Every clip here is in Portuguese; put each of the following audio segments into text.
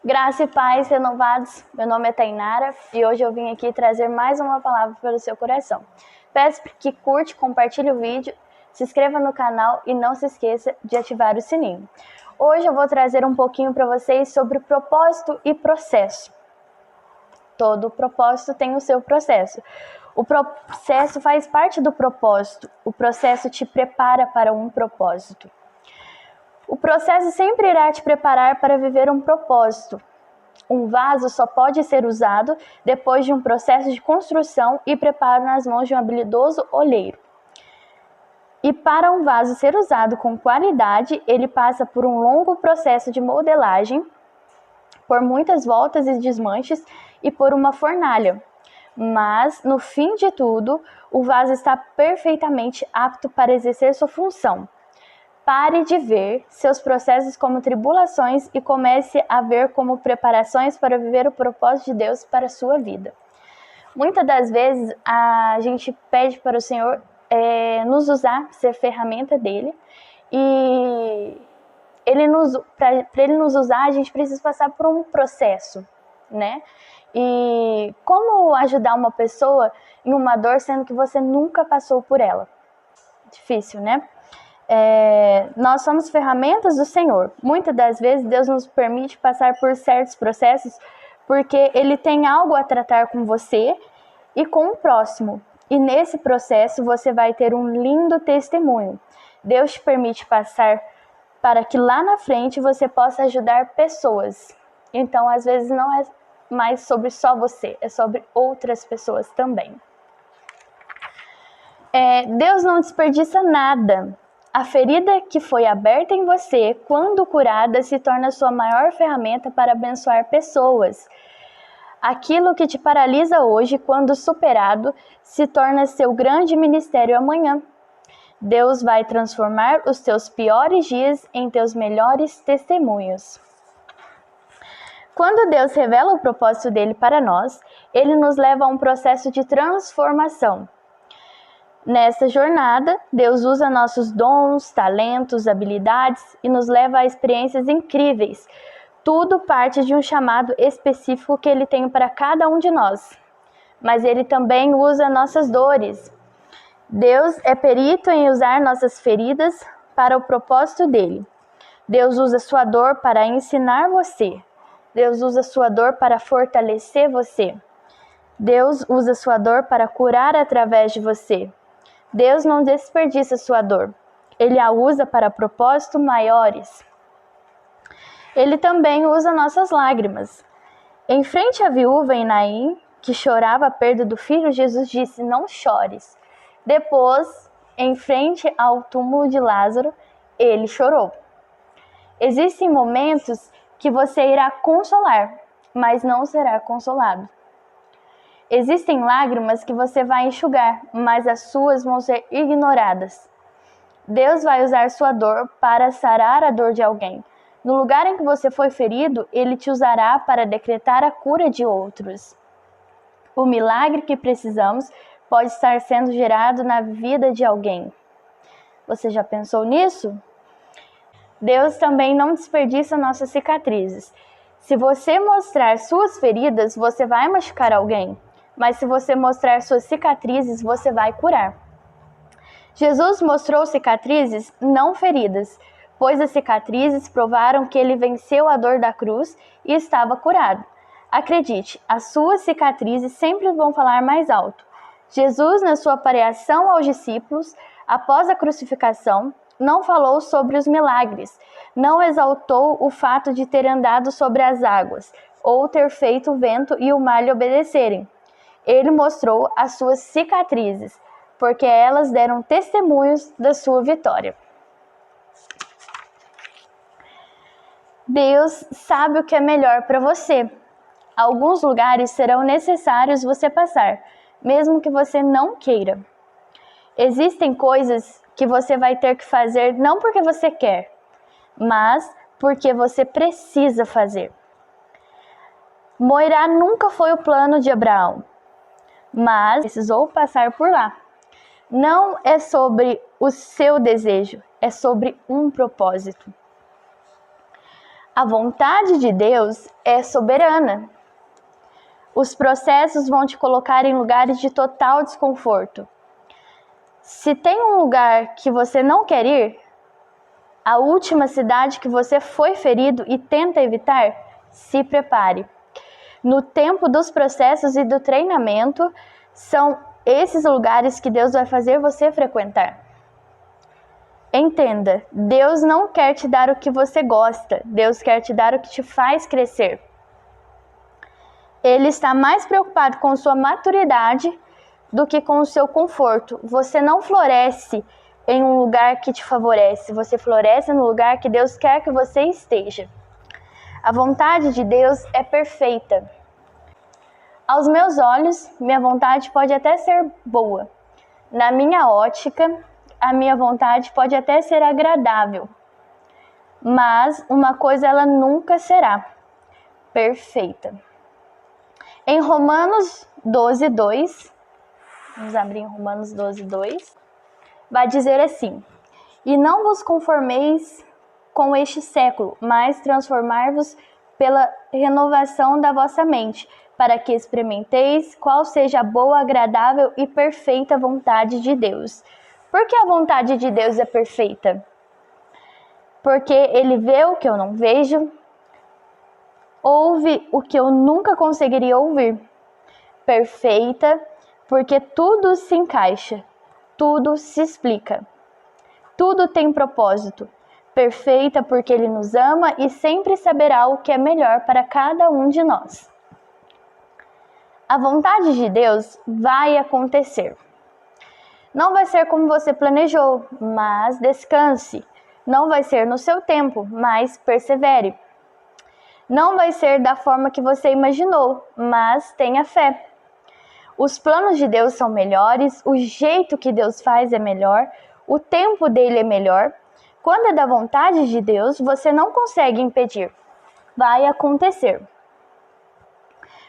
Graça e paz renovados, meu nome é Tainara e hoje eu vim aqui trazer mais uma palavra para o seu coração. Peço que curte, compartilhe o vídeo, se inscreva no canal e não se esqueça de ativar o sininho. Hoje eu vou trazer um pouquinho para vocês sobre propósito e processo. Todo propósito tem o seu processo. O processo faz parte do propósito, o processo te prepara para um propósito. O processo sempre irá te preparar para viver um propósito. Um vaso só pode ser usado depois de um processo de construção e preparo nas mãos de um habilidoso oleiro. E para um vaso ser usado com qualidade, ele passa por um longo processo de modelagem, por muitas voltas e desmanches e por uma fornalha. Mas, no fim de tudo, o vaso está perfeitamente apto para exercer sua função. Pare de ver seus processos como tribulações e comece a ver como preparações para viver o propósito de Deus para a sua vida. Muitas das vezes a gente pede para o Senhor nos usar, ser ferramenta dele, e para ele nos usar a gente precisa passar por um processo, né? E como ajudar uma pessoa em uma dor sendo que você nunca passou por ela? Difícil, né? Nós somos ferramentas do Senhor. Muitas das vezes Deus nos permite passar por certos processos porque Ele tem algo a tratar com você e com o próximo. E nesse processo você vai ter um lindo testemunho. Deus te permite passar para que lá na frente você possa ajudar pessoas. Então, às vezes não é mais sobre só você, é sobre outras pessoas também. Deus não desperdiça nada. A ferida que foi aberta em você, quando curada, se torna sua maior ferramenta para abençoar pessoas. Aquilo que te paralisa hoje, quando superado, se torna seu grande ministério amanhã. Deus vai transformar os teus piores dias em teus melhores testemunhos. Quando Deus revela o propósito dele para nós, ele nos leva a um processo de transformação. Nessa jornada, Deus usa nossos dons, talentos, habilidades e nos leva a experiências incríveis. Tudo parte de um chamado específico que Ele tem para cada um de nós. Mas Ele também usa nossas dores. Deus é perito em usar nossas feridas para o propósito dele. Deus usa sua dor para ensinar você. Deus usa sua dor para fortalecer você. Deus usa sua dor para curar através de você. Deus não desperdiça sua dor. Ele a usa para propósitos maiores. Ele também usa nossas lágrimas. Em frente à viúva em Naim, que chorava a perda do filho, Jesus disse: "Não chores." Depois, em frente ao túmulo de Lázaro, ele chorou. Existem momentos que você irá consolar, mas não será consolado. Existem lágrimas que você vai enxugar, mas as suas vão ser ignoradas. Deus vai usar sua dor para sarar a dor de alguém. No lugar em que você foi ferido, Ele te usará para decretar a cura de outros. O milagre que precisamos pode estar sendo gerado na vida de alguém. Você já pensou nisso? Deus também não desperdiça nossas cicatrizes. Se você mostrar suas feridas, você vai machucar alguém. Mas se você mostrar suas cicatrizes, você vai curar. Jesus mostrou cicatrizes, não feridas, pois as cicatrizes provaram que ele venceu a dor da cruz e estava curado. Acredite, as suas cicatrizes sempre vão falar mais alto. Jesus, na sua pregação aos discípulos, após a crucificação, não falou sobre os milagres, não exaltou o fato de ter andado sobre as águas, ou ter feito o vento e o mar lhe obedecerem. Ele mostrou as suas cicatrizes, porque elas deram testemunhos da sua vitória. Deus sabe o que é melhor para você. Alguns lugares serão necessários você passar, mesmo que você não queira. Existem coisas que você vai ter que fazer não porque você quer, mas porque você precisa fazer. Moirá nunca foi o plano de Abraão, mas precisou passar por lá. Não é sobre o seu desejo, é sobre um propósito. A vontade de Deus é soberana. Os processos vão te colocar em lugares de total desconforto. Se tem um lugar que você não quer ir, a última cidade que você foi ferido e tenta evitar, se prepare. No tempo dos processos e do treinamento, são esses lugares que Deus vai fazer você frequentar. Entenda, Deus não quer te dar o que você gosta, Deus quer te dar o que te faz crescer. Ele está mais preocupado com sua maturidade do que com o seu conforto. Você não floresce em um lugar que te favorece, você floresce no lugar que Deus quer que você esteja. A vontade de Deus é perfeita. Aos meus olhos, minha vontade pode até ser boa. Na minha ótica, a minha vontade pode até ser agradável. Mas uma coisa ela nunca será: perfeita. Em Romanos 12:2, vamos abrir em Romanos 12:2, vai dizer assim: E não vos conformeis com este século, mas transformai-vos pela renovação da vossa mente, para que experimenteis qual seja a boa, agradável e perfeita vontade de Deus. Por que a vontade de Deus é perfeita? Porque Ele vê o que eu não vejo, ouve o que eu nunca conseguiria ouvir. Perfeita, porque tudo se encaixa, tudo se explica, tudo tem propósito. Perfeita, porque Ele nos ama e sempre saberá o que é melhor para cada um de nós. A vontade de Deus vai acontecer. Não vai ser como você planejou, mas descanse. Não vai ser no seu tempo, mas persevere. Não vai ser da forma que você imaginou, mas tenha fé. Os planos de Deus são melhores, o jeito que Deus faz é melhor, o tempo dele é melhor. Quando é da vontade de Deus, você não consegue impedir. Vai acontecer.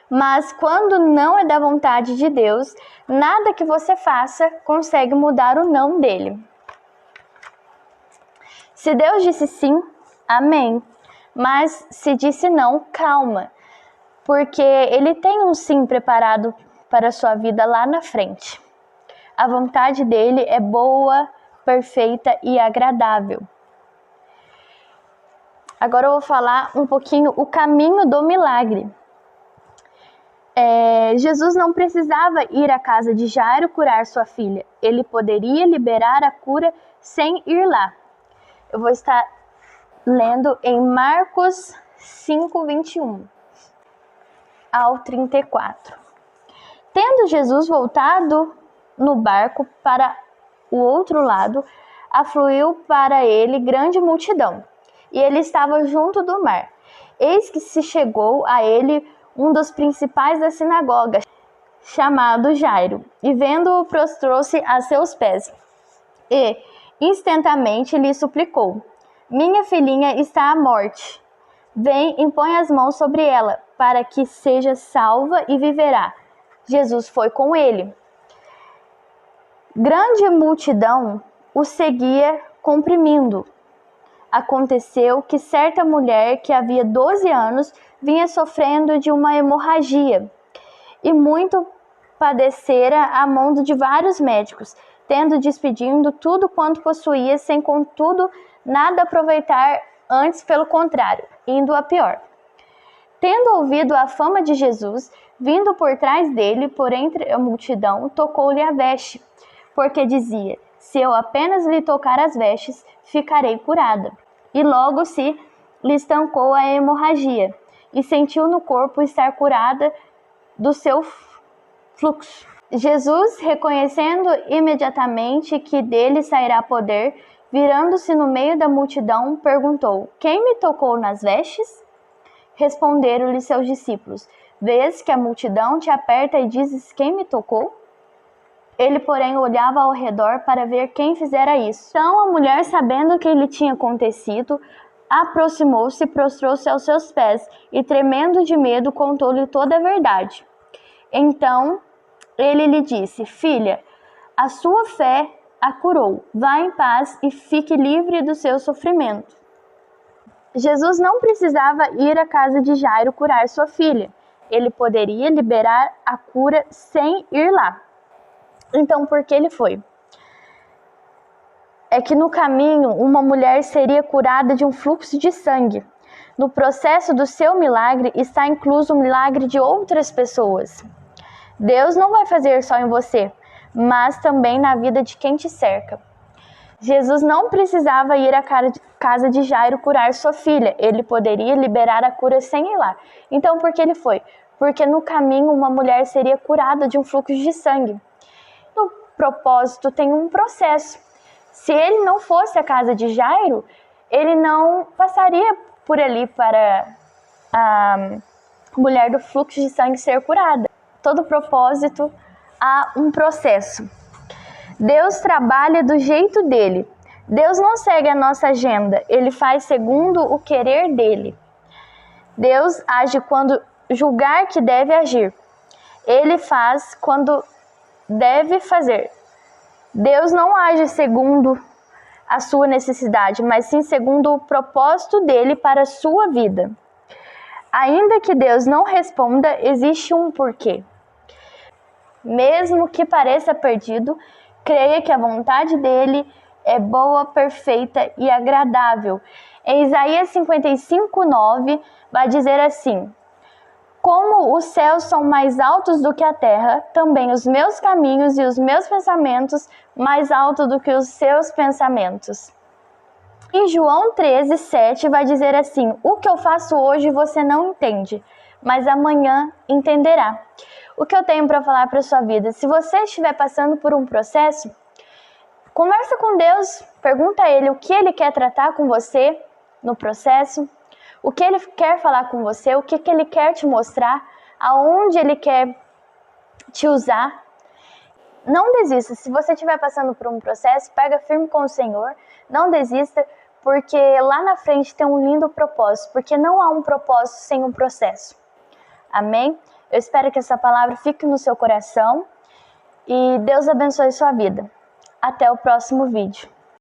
Mas quando não é da vontade de Deus, nada que você faça consegue mudar o não dele. Se Deus disse sim, amém. Mas se disse não, calma. Porque Ele tem um sim preparado para a sua vida lá na frente. A vontade dele é boa, perfeita e agradável. Agora eu vou falar um pouquinho o caminho do milagre. Jesus não precisava ir à casa de Jairo curar sua filha. Ele poderia liberar a cura sem ir lá. Eu vou estar lendo em Marcos 5:21 ao 34. Tendo Jesus voltado no barco para o outro lado, afluiu para ele grande multidão, e ele estava junto do mar. Eis que se chegou a ele um dos principais da sinagoga, chamado Jairo, e vendo-o prostrou-se a seus pés, e instantaneamente lhe suplicou: Minha filhinha está à morte. Vem, impõe as mãos sobre ela, para que seja salva e viverá. Jesus foi com ele. Grande multidão o seguia comprimindo. Aconteceu que certa mulher que havia 12 anos vinha sofrendo de uma hemorragia e muito padecera a mão de vários médicos, tendo despedindo tudo quanto possuía, sem contudo nada aproveitar, antes pelo contrário, indo a pior. Tendo ouvido a fama de Jesus, vindo por trás dele, por entre a multidão, tocou-lhe a veste, porque dizia: Se eu apenas lhe tocar as vestes, ficarei curada. E logo se lhe estancou a hemorragia, e sentiu no corpo estar curada do seu fluxo. Jesus, reconhecendo imediatamente que dele sairá poder, virando-se no meio da multidão, perguntou: Quem me tocou nas vestes? Responderam-lhe seus discípulos: Vês que a multidão te aperta e dizes: Quem me tocou? Ele, porém, olhava ao redor para ver quem fizera isso. Então a mulher, sabendo o que lhe tinha acontecido, aproximou-se e prostrou-se aos seus pés, e tremendo de medo, contou-lhe toda a verdade. Então ele lhe disse: Filha, a sua fé a curou. Vá em paz e fique livre do seu sofrimento. Jesus não precisava ir à casa de Jairo curar sua filha. Ele poderia liberar a cura sem ir lá. Então, por que ele foi? É que no caminho, uma mulher seria curada de um fluxo de sangue. No processo do seu milagre está incluso o milagre de outras pessoas. Deus não vai fazer só em você, mas também na vida de quem te cerca. Jesus não precisava ir à casa de Jairo curar sua filha. Ele poderia liberar a cura sem ir lá. Então, por que ele foi? Porque no caminho uma mulher seria curada de um fluxo de sangue. No propósito tem um processo. Se ele não fosse à casa de Jairo, ele não passaria por ali para a mulher do fluxo de sangue ser curada. Todo propósito há um processo. Deus trabalha do jeito dele. Deus não segue a nossa agenda, ele faz segundo o querer dele. Deus age quando julgar que deve agir. Ele faz quando deve fazer. Deus não age segundo a sua necessidade, mas sim segundo o propósito dele para a sua vida. Ainda que Deus não responda, existe um porquê. Mesmo que pareça perdido, creia que a vontade dele é boa, perfeita e agradável. Em Isaías 55:9 vai dizer assim: como os céus são mais altos do que a terra, também os meus caminhos e os meus pensamentos mais altos do que os seus pensamentos. Em João 13:7 vai dizer assim: o que eu faço hoje você não entende, mas amanhã entenderá. O que eu tenho para falar para a sua vida? Se você estiver passando por um processo, conversa com Deus, pergunta a Ele o que Ele quer tratar com você no processo, o que Ele quer falar com você, o que Ele quer te mostrar, aonde Ele quer te usar. Não desista, se você estiver passando por um processo, pega firme com o Senhor, não desista, porque lá na frente tem um lindo propósito, porque não há um propósito sem um processo. Amém? Eu espero que essa palavra fique no seu coração e Deus abençoe sua vida. Até o próximo vídeo.